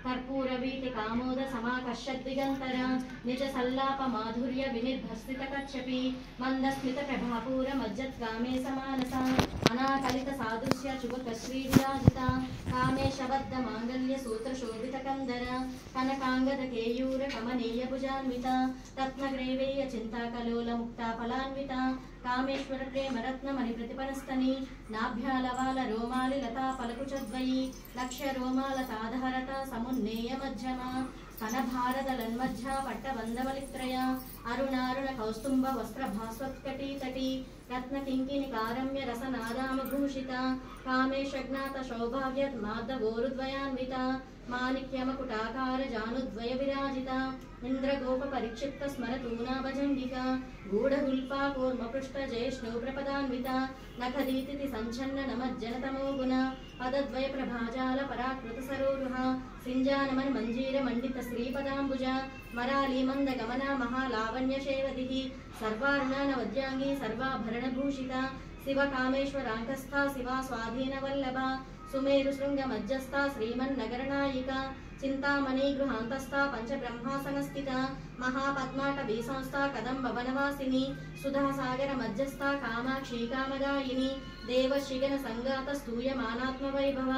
कर्पूरवीति कामोद समाकर्षद्दिगंतर निज सल्लाप माधुर्य विनिर्भस्तित कच्छपि मंदस्मित प्रभापूर मज्जत्कामे समानसा अनाकलित सादृश्य चुबक श्री विराजिता कामेशबद्ध मांगल्य सूत्र शोभित कंदर कनकांगद केयूर कमनीय भुजान्विता रत्नग्रेवेय चिंता कलोल मुक्ता फलान्विता कामेश्वर प्रेम रत्न मणि प्रतिपनस्तनी नाभ्यालवाल रोमालि लता पलकुचद्वयी लक्ष्य रोमाल ताधहरत समुन्नेय मध्यमा कनभारदलन्मध्य पट्टबन्धवलित्रय अरुणारुण कौस्तुम्भ वस्त्र भास्वत्कटी तटी रत्न किंकिनी कारम्य रसनादामभूषिता कामेशज्ञात सौभाग्यत् मार्दगोरुद्वयान्विता माणिक्यमकुटाकार जानुद्वय विराजिता इंद्रगोप परिक्षिप्त स्मरतूना भजंगिका गूढ़हुल्पा कूर्मपृष्ठ जयष्णु प्रपदान्विता नखदीतिथि संचन्न नमज्जनतमो गुण पदद्वय प्रभाजाल पराकृत सरोरुहा सिंजानमन मंजीर मंडित श्रीपदाम्बुजा मराली मंद गमना महालावण्य शेवदिः सर्वार्णनवद्यांगी सर्वाभरण भूषिता शिव कामेश्वरांकस्था शिवा स्वाधीन वल्लभा सुमेरु शृंग मज्जस्था श्रीमन्नगरनायिका चिंतामणि गृहांतस्था पंचब्रह्मासनस्थिता महापद्माटवी संस्था कदम्ब वनवासिनी सुधासागर मज्जस्था कामाक्षी कामदायिनी देवश्रीगण संगात स्तूयमानात्म वैभव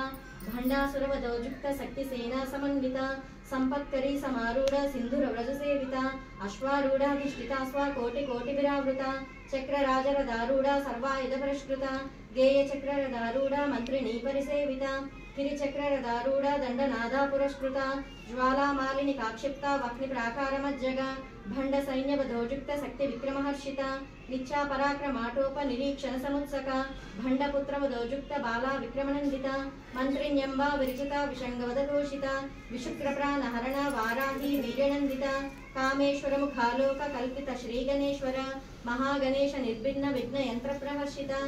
भंडासुरवदौजुक्त शक्ति सेना समन्विता संपत्करी समारूढ़ सिंधुर व्रज सेविता अश्वारूढ़ाधिष्ठिता स्वा कोटि कोटि विरावृता चक्रराजरदारूढ़ सर्वायुध परिष्कृता गेय चक्ररदारूढ़ मंत्रिणी परिसेविता किरिचक्ररदारूढ़ दंडनादा पुरस्कृता ज्वालामालिनी काक्षिप्ता वक्नि प्राकारमज्जगा भंड सैन्यवधोजुक्त शक्ति विक्रमहर्षिता निच्छा पराक्रमाटोप निरीक्षण समुत्सका भंडपुत्रवधोजुक्त बाला विक्रमनंदिता मंत्रिण्यंबा विरचिता विषंगवदघोषिता विशुक्रप्राणहरण वाराही वीर्यनंदिता कामेश्वर मुखालोक कल्पित श्री गणेश्वर महागणेश निर्भिन्न विघ्न यंत्र प्रहर्षिता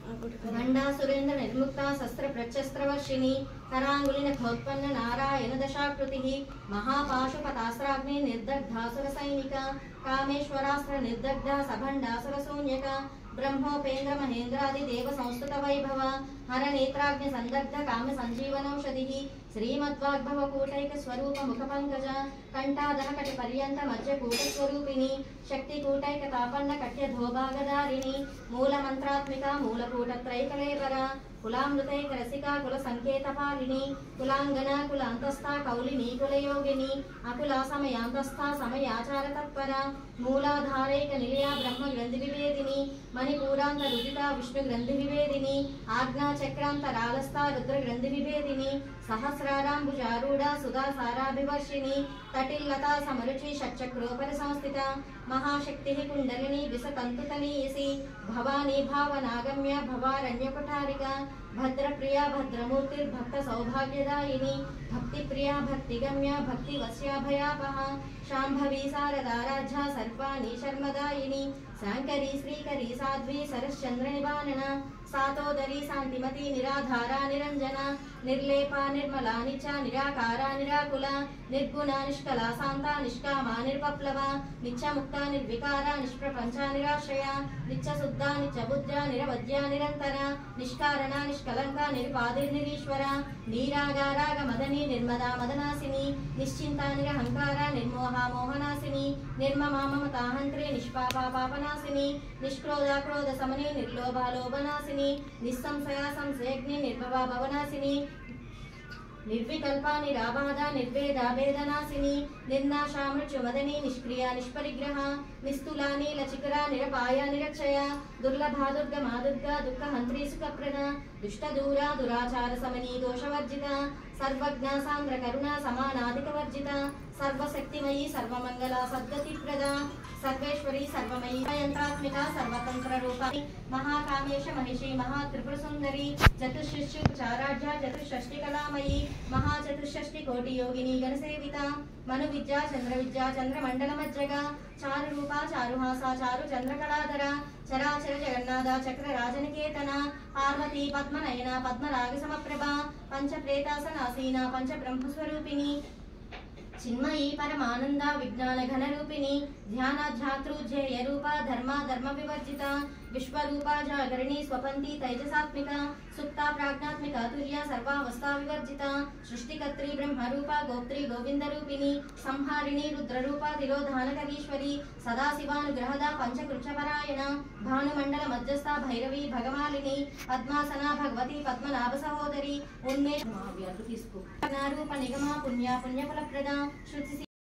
भंडा सुरेंद्र निर्मुक्ता शस्त्र प्रच्छस्त्रवर्षिणी करांगुलिन खोत्पन्न नारायण दशाकृतिः महापाशुपतास्त्राग्नि निर्दग्धासुर सैनिका कामेश्वरास्त्र निर्दग्धा सभंडासुर शून्यका ब्रह्मोपेन्द्र महेन्द्रादि देव संस्तुत वैभव हर नेत्राग्नि संदग्ध काम संजीवनौषधिः श्रीमद्वाग्भव कूटैक स्वरूप मुख पंकज कंठाधर कट पर्यंत मध्य कूट स्वरूपिणी शक्ति कूटैक तापन्न कट्य धोभागधारिणी मूल मंत्रात्मिका मूलकूट त्रैकलेवरा कुलामृतैक रसिका कुल संकेत पालिनी कुलांगना कुलांतस्था कौलिनी कुलयोगिनी अकुला समयांतस्था समयाचार तत्परा मूलाधारैक निलया ब्रह्म ग्रंथि विभेदिनी मणिपूरांत रुदिता विष्णु ग्रंथि विभेदिनी आज्ञा चक्रांतरालस्था रुद्र ग्रंथि विभेदिनी सहस्रारांबुजारूढ़ा सुधा साराभिवर्षिणी तटिल्लता समरुचि षट्चक्रोपर संस्थिता महाशक्ति कुंडलिनी विसतंतुतनीयसी भवानी भावनागम्य भवारण्यकुठारिका भद्रप्रिया भद्रमूर्तिर्भक्त सौभाग्यदायिनी भक्तिप्रिया भक्तिगम्य भक्तिवश्याभयापहा शांभवी शारदाराध्या सर्वाणी शर्मदायिनी शांकरी श्रीकरी साध्वी सरश्चंद्र निवारणा सातोदरी शांतिमती निराधारा निरंजना निर्लेपा निर्मला निचा निराकारा निराकुला निर्गुणा निष्कला शांता निष्कामा निर्पप्लवा नित्यमुक्ता निर्विकारा निष्प्रपंचा निराश्रया नित्यशुद्धा नित्यबुद्धा निरवद्या निरंतरा निष्कारणा निष्कलंका निर्वादिर्निरीश्वरा नीरागाराग मदनी निर्मदा मदनासिनी निश्चिंता निरहंकारा निर्मोहा मोहनासिनी निर्ममा ममताहंत्रे निष्पापा पापनासिनी निष्क्रोधा क्रोध समनी निर्लोभा लोभनासिनी निस्संशया संशयग्नि निर्भवा भवनासिनी निर्विकल्पा निराबाधा निर्वेदा वेदनासिनी निर्नाशा मृत्युमदनी निष्क्रिया निष्परिग्रहा निस्तुला नीलचिकरा निरपाया निरक्षया दुर्लभा दुर्गमा दुर्गा दुःखहंत्री सुखप्रदा दुष्टदूरा दुराचार समनी दोषवर्जिता सर्वज्ञा सान्द्र करुणा समानाधिकवर्जिता सर्वशक्तिमयी सर्वमंगला सद्गतिप्रदा सर्वेश्वरी सर्वमयी यंत्रात्मिका सर्वतंत्र रूपा महाकामेश महिषी महात्रिपुर सुंदरी चतुष्षष्टिचाराढ्या चतुष्षष्टि कलामयी महाचतुष्षष्टि कोटि योगिनी गणसेविता मनु विद्या चंद्र मंडल मज्जगा चारु रूपा चारुहासा चारु चंद्र कलाधरा चराचर जगन्नाथा चक्र राजनिकेतना पार्वती पद्मनयना पद्मराग समप्रभा पंच प्रेतासनासीना पंच ब्रह्म स्वरूपिणी चिन्मयी परमानंदा विज्ञान घन रूपिणी ध्यानाध्यातृ ध्येय रूपा धर्मा धर्म विवर्जिता विश्वरूपा जागरणी स्वपन्ती तैजसात्मिका सुप्ता प्राज्ञात्मिका तुर्या सर्वावस्था विवर्जिता सृष्टिकर्त्री ब्रह्मरूपा गोप्त्री गोविन्दरूपिणी संहारिणी रुद्ररूपा तिरोधानकरीश्वरी सदाशिवानुग्रहदा पंचकृच्छपरायण भानुमण्डल मध्यस्था भैरवी भगमालिनी पद्मासना भगवती पद्मनाभ सहोदरी उन्मेष रूप निगमा पुण्या पुण्यफलप्रदा श्रुति